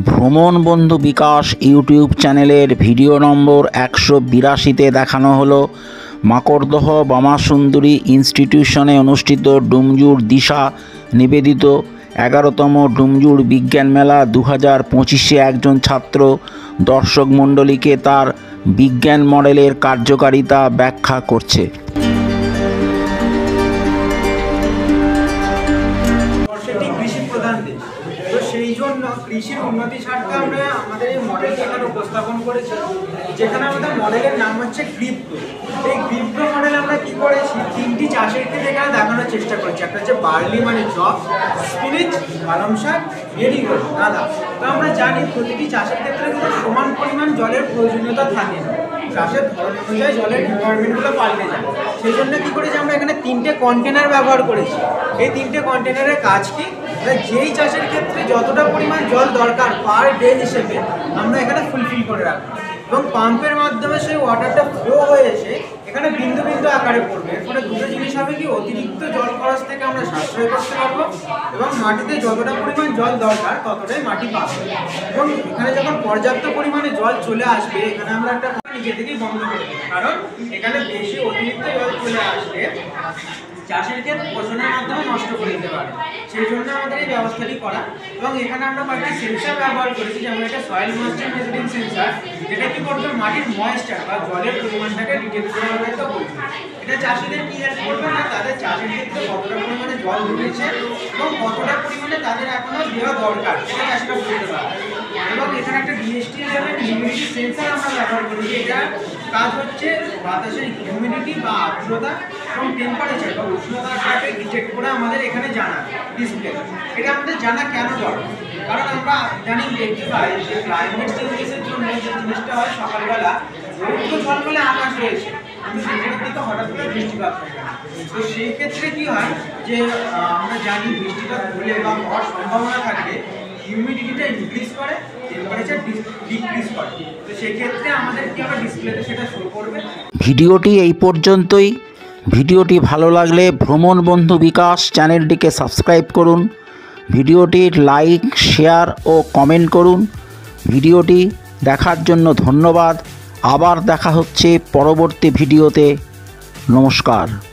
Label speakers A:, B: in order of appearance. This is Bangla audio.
A: ভ্রমণ বন্ধু বিকাশ ইউটিউব চ্যানেলের ভিডিও নম্বর 182-তে দেখানো হলো মাকড়দহ বামাসুন্দরী ইনস্টিটিউশনে অনুষ্ঠিত ডুমজুর দিশা নিবেদিত 11তম ডুমজুর বিজ্ঞান মেলা 2025-এ একজন ছাত্র দর্শক মণ্ডলীকে তার বিজ্ঞান মডেলের কার্যকারিতা ব্যাখ্যা করছে।
B: সেই জন্য কৃষির উন্নতি স্বার্থে আমরা আমাদের এই মডেলটি এখানে উপস্থাপন করেছি, যেখানে আমাদের মডেলের নাম হচ্ছে গ্রিপ্রো। এই গ্রিপ্রো মডেল আমরা কি করেছি, তিনটি চাষের ক্ষেত্রে এখানে দেখানোর চেষ্টা করেছি। একটা হচ্ছে বার্লি মানে জব, স্পিনিচ, পালং শাক, মেরিগোল্ড, গাঁদা। তো আমরা জানি প্রতিটি চাষের ক্ষেত্রে কিন্তু সমান পরিমাণ জলের প্রয়োজনীয়তা থাকে না, চাষের ধরন অনুযায়ী জলের রিকোয়ারমেন্টগুলো পাল্টে যায়। সেই জন্য কী করেছি, আমরা এখানে তিনটে কন্টেনার ব্যবহার করেছি। এই তিনটে কন্টেনারের কাজ কি, যেই চাষের ক্ষেত্রে যতটা পরিমাণ জল দরকার পার ডে হিসেবে আমরা এখানে ফুলফিল করে রাখবো, এবং পাম্পের মাধ্যমে সেই ওয়াটারটা ফ্লো হয়ে এসে এখানে বিন্দু বিন্দু আকারে পড়বে। এর ফলে দুটো জিনিস হবে কি, অতিরিক্ত জল খরচ থেকে আমরা সাশ্রয় করতে পারবো, এবং মাটিতে যতটা পরিমাণ জল দরকার ততটাই মাটি পাবে। এবং এখানে যখন পর্যাপ্ত পরিমাণে জল চলে আসবে, এখানে আমরা একটা নিজে থেকেই বন্ধ করে দেবো, কারণ এখানে বেশি অতিরিক্ত জল চলে আসলে চাষের ক্ষেত্রে ফসলের মাধ্যমে নষ্ট করে দিতে পারে। সেই জন্য আমাদের এই ব্যবস্থাটি করা। এবং এখানে আমরা কয়েকটি সেন্সার ব্যবহার করেছি, যেমন একটা সয়েল ময়েশ্চার মেজারিং সেন্সার, যেটা কি করবে, মাটির ময়েশ্চার বা জলের পরিমাণটাকে ডিটেক্ট করার একটা করবে। এটা চাষিদের কি হেল্প করবে না, তাদের চাষের ক্ষেত্রে কতটা পরিমাণে জল ঢুকেছে এবং কতটা পরিমাণে তাদের এখনো দেওয়া দরকার সেটা চাষিরা বুঝতে পারবে। এবং এখানে একটা ডিএসটি লেভেল হিউমিডিটি সেন্সার আমরা ব্যবহার করেছি। এটা কাজ হচ্ছে বাতাসের হিউমিডিটি বা আর্দ্রতা এবং টেম্পারেচার বা উষ্ণতাটাকে ডিটেক্ট করে আমাদের এখানে জানা ডিসপ্লে। এটা আমাদের জানা কেন দরকার, কারণ আমরা ইদানিং দেখতে পাই যে ক্লাইমেট চেঞ্জেসের জন্য যে জিনিসটা হয়, সকালবেলা রৌদ্র ঝলমলে আকাশ রয়েছে কিন্তু সেখানের দিকে হঠাৎ করে বৃষ্টিপাত হয়। তো সেই ক্ষেত্রে কি হয় যে আমরা জানি বৃষ্টিপাত হলে বা হওয়ার সম্ভাবনা থাকলে হিউমিডিটিটা ইনক্রিজ করে, টেম্পারেচার ডিক্রিজ করে। তো সেক্ষেত্রে আমাদের কি হবে, ডিসপ্লেতে সেটা শো করবে।
A: ভিডিওটি এই পর্যন্তই। ভিডিওটি ভালো লাগলে ভ্রমণ বন্ধু বিকাশ চ্যানেলটিকে সাবস্ক্রাইব করুন, ভিডিওটির লাইক, শেয়ার ও কমেন্ট করুন। ভিডিওটি দেখার জন্য ধন্যবাদ। আবার দেখা হচ্ছে পরবর্তী ভিডিওতে। নমস্কার।